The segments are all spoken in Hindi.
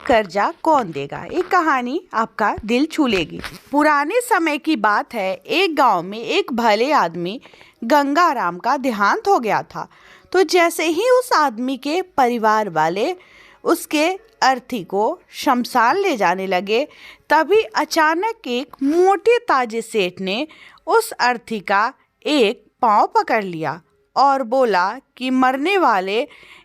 कर्जा कौन देगा। ये कहानी आपका दिल छू लेगी। पुराने समय की बात है। एक गांव में एक भले आदमी गंगाराम का देहांत हो गया था। तो जैसे ही उस आदमी के परिवार वाले उसके अर्थी को शमशान ले जाने लगे, तभी अचानक एक मोटे ताजे सेठ ने उस अर्थी का एक पांव पकड़ लिया और बोला कि मरने वाले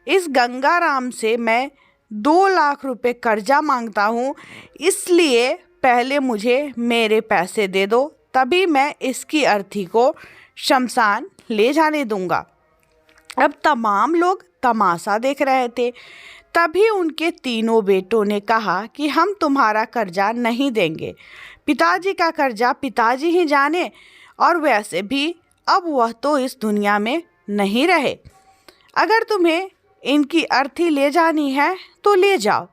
इस गंगाराम से मैं 2 लाख रुपए कर्जा मांगता हूँ, इसलिए पहले मुझे मेरे पैसे दे दो, तभी मैं इसकी अर्थी को शमशान ले जाने दूंगा। अब तमाम लोग तमाशा देख रहे थे। तभी उनके तीनों बेटों ने कहा कि हम तुम्हारा कर्जा नहीं देंगे। पिताजी का कर्जा पिताजी ही जाने, और वैसे भी अब वह तो इस दुनिया में नहीं रहे। अगर तुम्हें इनकी अर्थी ले जानी है तो ले जाओ।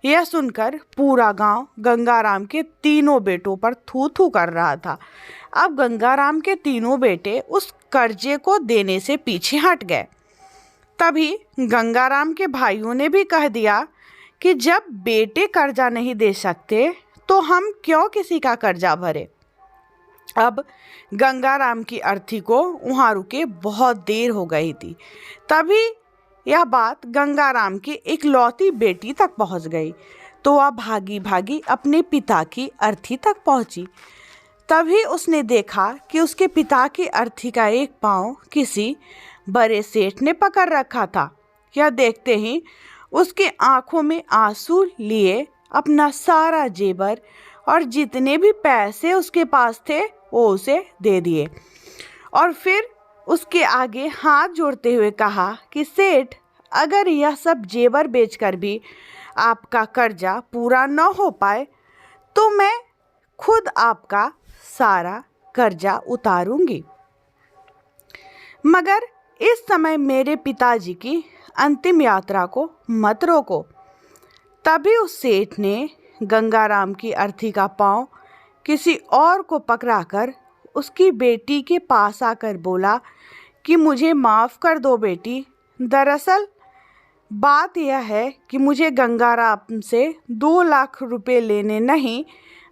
यह सुनकर पूरा गांव गंगाराम के तीनों बेटों पर थू थू कर रहा था। अब गंगाराम के तीनों बेटे उस कर्जे को देने से पीछे हट गए। तभी गंगाराम के भाइयों ने भी कह दिया कि जब बेटे कर्जा नहीं दे सकते तो हम क्यों किसी का कर्जा भरे। अब गंगाराम की अर्थी को वहाँ रुके बहुत देर हो गई थी। तभी यह बात गंगाराम की इकलौती बेटी तक पहुँच गई, तो वह भागी भागी अपने पिता की अर्थी तक पहुँची। तभी उसने देखा कि उसके पिता की अर्थी का एक पाँव किसी बड़े सेठ ने पकड़ रखा था। यह देखते ही उसके आंखों में आंसू लिए अपना सारा जेवर और जितने भी पैसे उसके पास थे वो उसे दे दिए, और फिर उसके आगे हाथ जोड़ते हुए कहा कि सेठ, अगर यह सब जेवर बेचकर भी आपका कर्जा पूरा न हो पाए तो मैं खुद आपका सारा कर्जा उतारूंगी, मगर इस समय मेरे पिताजी की अंतिम यात्रा को मत रोको। तभी उस सेठ ने गंगाराम की अर्थी का पाँव किसी और को पकड़ाकर उसकी बेटी के पास आकर बोला कि मुझे माफ़ कर दो बेटी, दरअसल बात यह है कि मुझे गंगाराम से 2 लाख रुपए लेने नहीं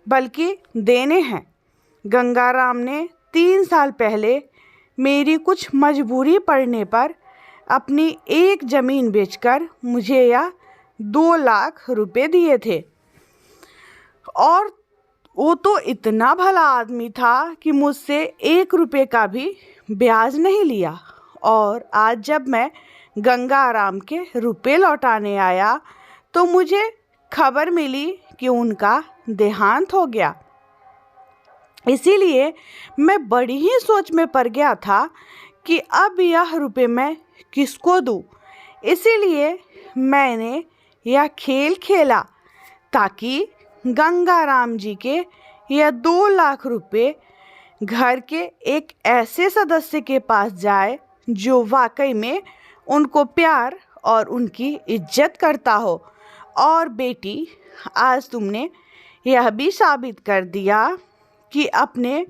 बल्कि देने हैं। गंगाराम ने 3 साल पहले मेरी कुछ मजबूरी पड़ने पर अपनी एक ज़मीन बेचकर मुझे यह 2 लाख रुपए दिए थे, और वो तो इतना भला आदमी था कि मुझसे 1 रुपए का भी ब्याज नहीं लिया। और आज जब मैं गंगाराम के रुपए लौटाने आया तो मुझे खबर मिली कि उनका देहांत हो गया। इसीलिए मैं बड़ी ही सोच में पड़ गया था कि अब यह रुपए मैं किसको दूँ। इसीलिए मैंने यह खेल खेला ताकि गंगाराम जी के यह 2 लाख रुपए घर के एक ऐसे सदस्य के पास जाए जो वाकई में उनको प्यार और उनकी इज्जत करता हो। और बेटी, आज तुमने यह भी साबित कर दिया कि अपने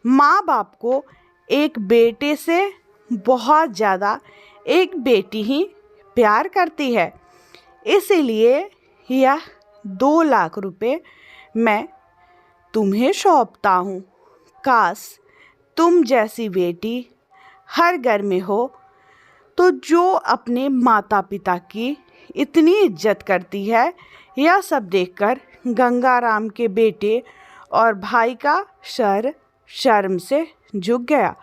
माँ बाप को एक बेटे से बहुत ज़्यादा एक बेटी ही प्यार करती है। इसीलिए यह 2 लाख रुपए मैं तुम्हें सौंपता हूँ। काश तुम जैसी बेटी हर घर में हो, तो जो अपने माता पिता की इतनी इज्जत करती है। यह सब देखकर गंगाराम के बेटे और भाई का सर शर्म से झुक गया।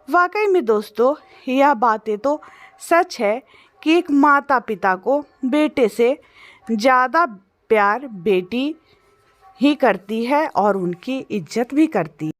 वाकई में दोस्तों, यह बातें तो सच है कि एक माता पिता को बेटे से ज़्यादा प्यार बेटी ही करती है और उनकी इज्जत भी करती है।